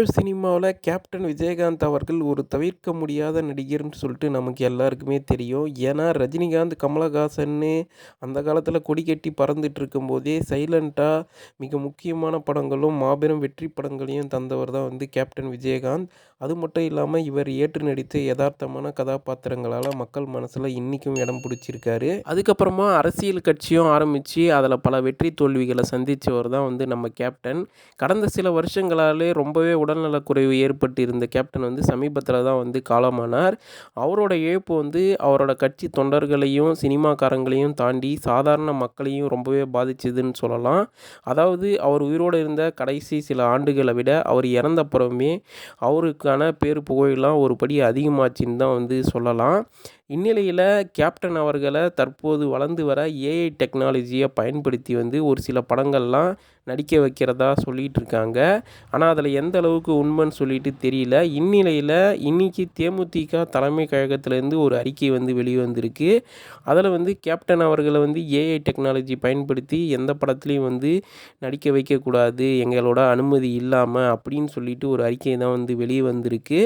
Tamil சினிமாவுல captain Vijayakanth அவர்கள் ஒரு தவிர்க்க முடியாத நடிகர்ன்னு சொல்லிட்டு நமக்கு எல்லாருக்குமே தெரியும். ஏன்னா, ரஜினிகாந்த், கமலஹாசன்னு அந்த காலத்தில கொடிகட்டி பறந்துட்டு இருக்கும்போதே சைலன்ட்டா மிக முக்கியமான படங்களும், மாபெரும் வெற்றி படங்களையும் தந்தவர் தான் வந்து கேப்டன் விஜயகாந்த். அது மட்டும் இல்லாம இவர் ஏற்று நடித்த எதார்த்தமான கதாபாத்திரங்களால மக்கள் மனசுல இன்னிக்கும் இடம் பிடிச்சிருக்காரு. அதுக்கப்புறமா அரசியல் கட்சியும் ஆரம்பிச்சு, அதில பல வெற்றி தோல்விகள சந்திச்சவர் தான் வந்து நம்ம கேப்டன். கடந்த சில வருஷங்களாலே ரொம்பவே உடல்நலக்குறைவு ஏற்பட்டு இருந்த கேப்டன் வந்து சமீபத்தில தான் வந்து காலமானார். அவரோட இழப்பு வந்து அவரோட கட்சி தொண்டர்களையும், சினிமாக்காரங்களையும் தாண்டி சாதாரண மக்களையும் ரொம்பவே பாதிச்சதுன்னு சொல்லலாம். அதாவது அவர் உயிரோடு இருந்த கடைசி சில ஆண்டுகள விட அவர் இறந்தப்புறமே அவருக்கான பேரு புகழெல்லாம் ஒரு படி அதிகமாச்சுன்னு தான் வந்து சொல்லலாம். இந்நிலையில கேப்டன் அவர்கள தற்போது வளர்ந்து வர ஏஐ டெக்னாலஜிய பயன்படுத்தி வந்து ஒரு சில படங்கள்லாம் நடிக்க வைக்கிறதா சொல்லிட்டு இருக்காங்க. ஆனா, அதில எந்த அளவுக்கு உண்மைன்னு சொல்லிட்டு தெரியல. இந்நிலையில இன்னைக்கு தேமுதிக தலைமை கழகத்திலேருந்து ஒரு அறிக்கை வந்து வெளிவந்திருக்கு. அதில வந்து கேப்டன் அவர்கள வந்து ஏஐ டெக்னாலஜி பயன்படுத்தி எந்த படத்துலயும் வந்து நடிக்க வைக்கக்கூடாது, எங்களோட அனுமதி இல்லாம அப்படின்னு சொல்லிட்டு ஒரு அறிக்கை தான் வந்து வெளிய வந்திருக்கு.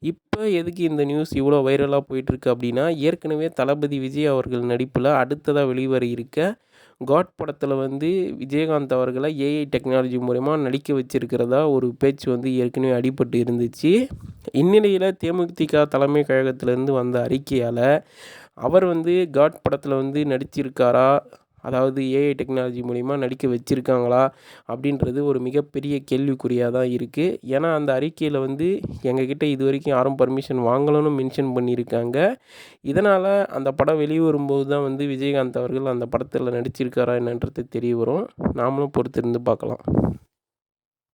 இப்ப எதுக்கு இந்த நியூஸ் இவ்வளோ வைரலா போயிட்டுருக்கு அப்படின்னா, ஏற்கனவே தளபதி விஜய் அவர்கள் நடிப்புல அடுத்ததா வெளிவர இருக்க காட் படத்தில் வந்து விஜயகாந்த் அவர்களை ஏஐ டெக்னாலஜி மூலமா நடிக்க வச்சிருக்கிறதா ஒரு பேச்சு வந்து ஏற்கனவே அடிபட்டு இருந்துச்சு. இந்நிலையில் தேமுதிக தலைமை கழகத்திலேருந்து வந்த அறிக்கையால் அவர் வந்து காட் படத்தில் வந்து நடிச்சிருக்காரா, அதாவது ஏஐ டெக்னாலஜி மூலிமா நடிக்க வச்சுருக்காங்களா அப்படின்றது ஒரு மிகப்பெரிய கேள்விக்குறியாக தான் இருக்குது. ஏன்னா அந்த அறிக்கையில் வந்து எங்ககிட்ட இது வரைக்கும் யாரும் பர்மிஷன் வாங்கலன்னு மென்ஷன் பண்ணியிருக்காங்க. இதனால் அந்த படம் வெளிவரும்போது தான் வந்து விஜயகாந்த் அவர்கள் அந்த படத்தில் நடிச்சிருக்காரா என்னன்றது தெரிய வரும். நாமளும் பொறுத்திருந்து பார்க்கலாம்.